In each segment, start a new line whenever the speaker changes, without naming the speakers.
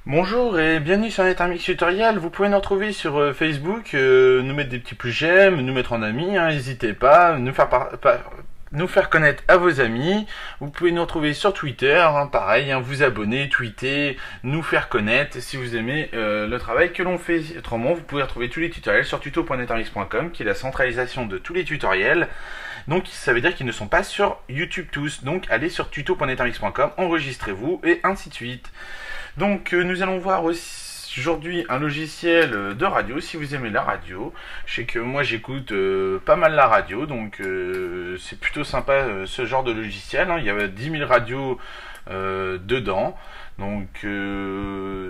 Bonjour et bienvenue sur Nethermix Tutoriel. Vous pouvez nous retrouver sur Facebook, nous mettre des petits plus j'aime, nous mettre en ami, n'hésitez pas, nous faire connaître à vos amis. Vous pouvez nous retrouver sur Twitter, pareil, vous abonner, tweeter, nous faire connaître si vous aimez le travail que l'on fait. Autrement, vous pouvez retrouver tous les tutoriels sur tuto.nethermix.com qui est la centralisation de tous les tutoriels. Donc ça veut dire qu'ils ne sont pas sur YouTube tous. Donc allez sur tuto.nethermix.com, enregistrez-vous et ainsi de suite. Donc nous allons voir aujourd'hui un logiciel de radio, si vous aimez la radio. Je sais que moi j'écoute pas mal la radio, donc c'est plutôt sympa ce genre de logiciel. Il y a 10 000 radios dedans, donc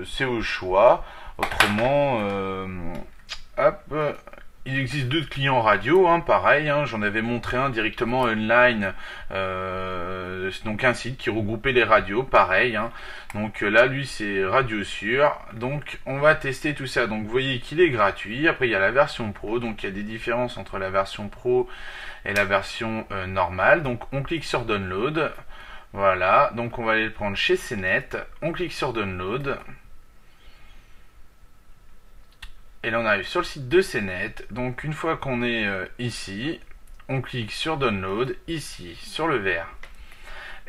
c'est au choix. Autrement, hop, il existe deux clients radio, pareil, j'en avais montré un directement online, donc un site qui regroupait les radios, pareil, donc là lui c'est Radio Sûr, donc on va tester tout ça, donc vous voyez qu'il est gratuit. Après il y a la version pro, donc il y a des différences entre la version pro et la version normale, donc on clique sur Download, voilà, donc on va aller le prendre chez CNET, on clique sur Download. Et là on arrive sur le site de CNET. Donc une fois qu'on est ici, on clique sur Download, ici, sur le vert.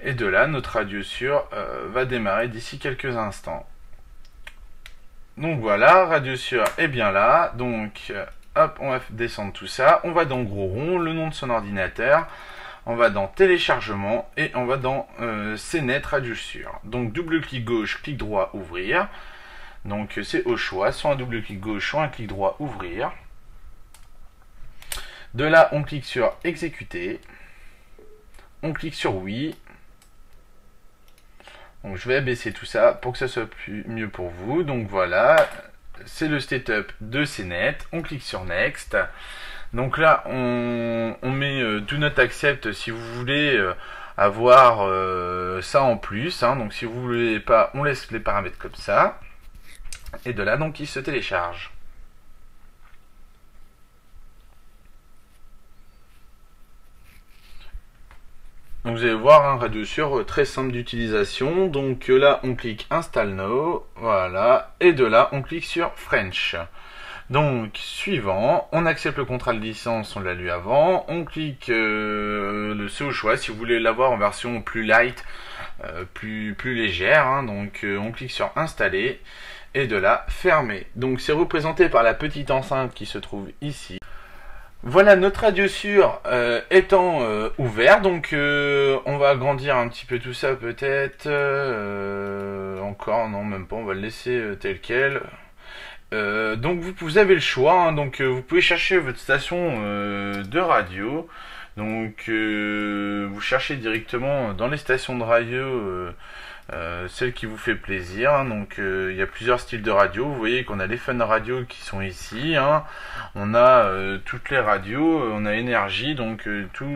Et de là, notre Radio Sûr va démarrer d'ici quelques instants. Donc voilà, Radio Sûr est bien là. Donc hop, on va descendre tout ça. On va dans Gros Rond, le nom de son ordinateur. On va dans Téléchargement et on va dans CNET Radio Sûr. Donc double clic gauche, clic droit, ouvrir. Donc c'est au choix, soit un double clic gauche, soit un clic droit, ouvrir. De là, on clique sur exécuter. On clique sur oui. Donc je vais abaisser tout ça pour que ça soit mieux pour vous. Donc voilà, c'est le setup de CNET. On clique sur next. Donc là, on met do not accept si vous voulez avoir ça en plus. Donc si vous voulez pas, on laisse les paramètres comme ça. Et de là, donc, il se télécharge. Donc, vous allez voir, Radio Sûr, très simple d'utilisation. Donc là, on clique Install Now. Voilà. Et de là, on clique sur French. Donc, suivant, on accepte le contrat de licence, on l'a lu avant. On clique le C au choix si vous voulez l'avoir en version plus light, plus légère. Donc, on clique sur Installer. Et de là, fermer. Donc c'est représenté par la petite enceinte qui se trouve ici. Voilà notre Radio Sûr étant ouvert. Donc on va agrandir un petit peu tout ça peut-être. Encore, non même pas, on va le laisser tel quel. Donc vous avez le choix. Donc vous pouvez chercher votre station de radio. Donc vous cherchez directement dans les stations de radio celle qui vous fait plaisir. Donc il y a plusieurs styles de radio. Vous voyez qu'on a les fun radio qui sont ici, on a toutes les radios, on a énergie, donc tout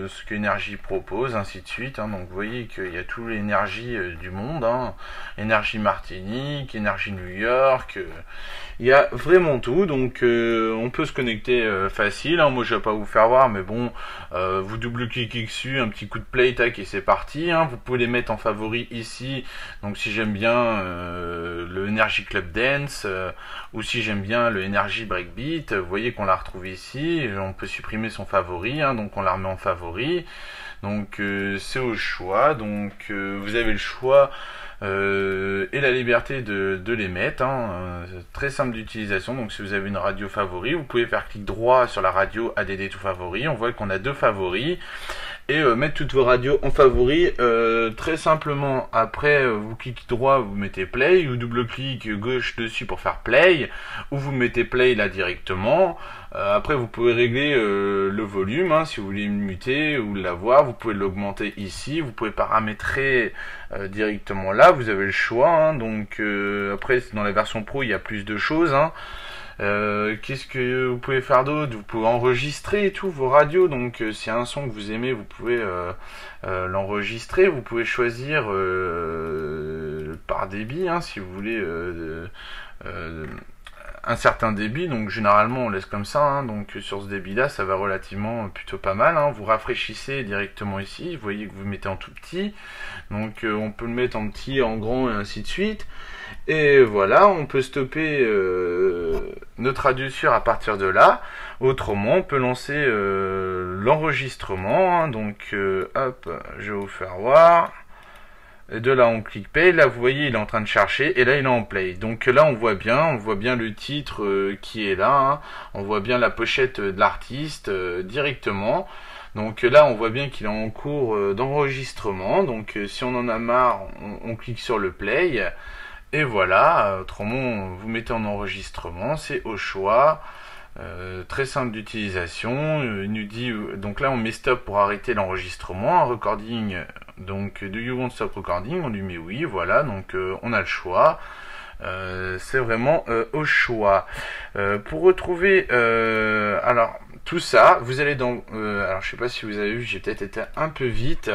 ce qu'énergie propose, ainsi de suite, donc vous voyez qu'il y a toute l'énergie du monde, énergie Martinique, énergie New York, il y a vraiment tout. Donc on peut se connecter facile, moi je vais pas vous faire voir, mais bon, vous double-cliquez dessus, un petit coup de play, tac, et c'est parti. Vous pouvez les mettre en favori ici. Donc si j'aime bien le Energy Club Dance ou si j'aime bien le Energy Breakbeat, vous voyez qu'on la retrouve ici. On peut supprimer son favori, donc on la remet en favori. Donc c'est au choix. Donc vous avez le choix et la liberté de les mettre. Très simple d'utilisation. Donc si vous avez une radio favori, vous pouvez faire clic droit sur la radio ADD tout favori. On voit qu'on a deux favoris. Et mettre toutes vos radios en favori très simplement. Après vous cliquez droit, vous mettez play, ou double clic gauche dessus pour faire play, ou vous mettez play là directement. Après vous pouvez régler le volume, si vous voulez le muter ou l'avoir, vous pouvez l'augmenter ici, vous pouvez paramétrer directement là, vous avez le choix. Donc après dans la version pro il y a plus de choses. Qu'est-ce que vous pouvez faire d'autre? Vous pouvez enregistrer tous vos radios. Donc s'il y a un son que vous aimez, vous pouvez l'enregistrer. Vous pouvez choisir par débit, si vous voulez un certain débit, donc généralement on laisse comme ça, hein, donc sur ce débit là ça va relativement plutôt pas mal, hein. Vous rafraîchissez directement ici, vous voyez que vous mettez en tout petit, donc on peut le mettre en petit, en grand et ainsi de suite, et voilà, on peut stopper notre radiosure à partir de là. Autrement on peut lancer l'enregistrement, hein, donc hop, je vais vous faire voir. Et de là on clique play, là vous voyez il est en train de chercher et là il est en play. Donc là on voit bien le titre qui est là, hein. On voit bien la pochette de l'artiste directement. Donc là on voit bien qu'il est en cours d'enregistrement. Donc si on en a marre, on clique sur le play. Et voilà, autrement vous mettez en enregistrement, c'est au choix. Très simple d'utilisation. Il nous dit donc là on met stop pour arrêter l'enregistrement, un recording, donc do you want stop recording, on lui met oui, voilà, donc on a le choix. C'est vraiment au choix. Pour retrouver alors tout ça, vous allez dans alors je sais pas si vous avez vu, j'ai peut-être été un peu vite.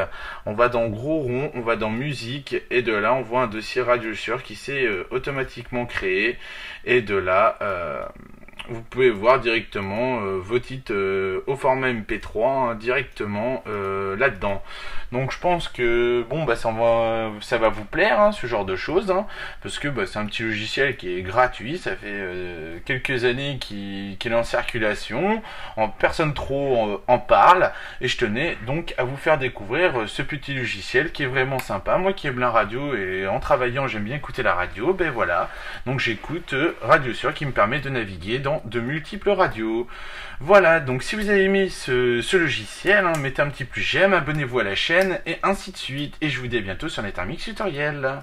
On va dans gros rond, on va dans musique et de là on voit un dossier Radiosure qui s'est automatiquement créé et de là vous pouvez voir directement vos titres au format MP3 hein, directement là-dedans. Donc je pense que bon bah ça va vous plaire hein, ce genre de choses hein, parce que bah, c'est un petit logiciel qui est gratuit, ça fait quelques années qu'il est en circulation, personne trop en parle et je tenais donc à vous faire découvrir ce petit logiciel qui est vraiment sympa. Moi qui aime la radio et en travaillant j'aime bien écouter la radio, ben voilà, donc j'écoute Radiosure qui me permet de naviguer dans de multiples radios. Voilà, donc si vous avez aimé ce logiciel, hein, mettez un petit plus j'aime, abonnez-vous à la chaîne et ainsi de suite. Et je vous dis à bientôt sur NetArmix Tutoriel.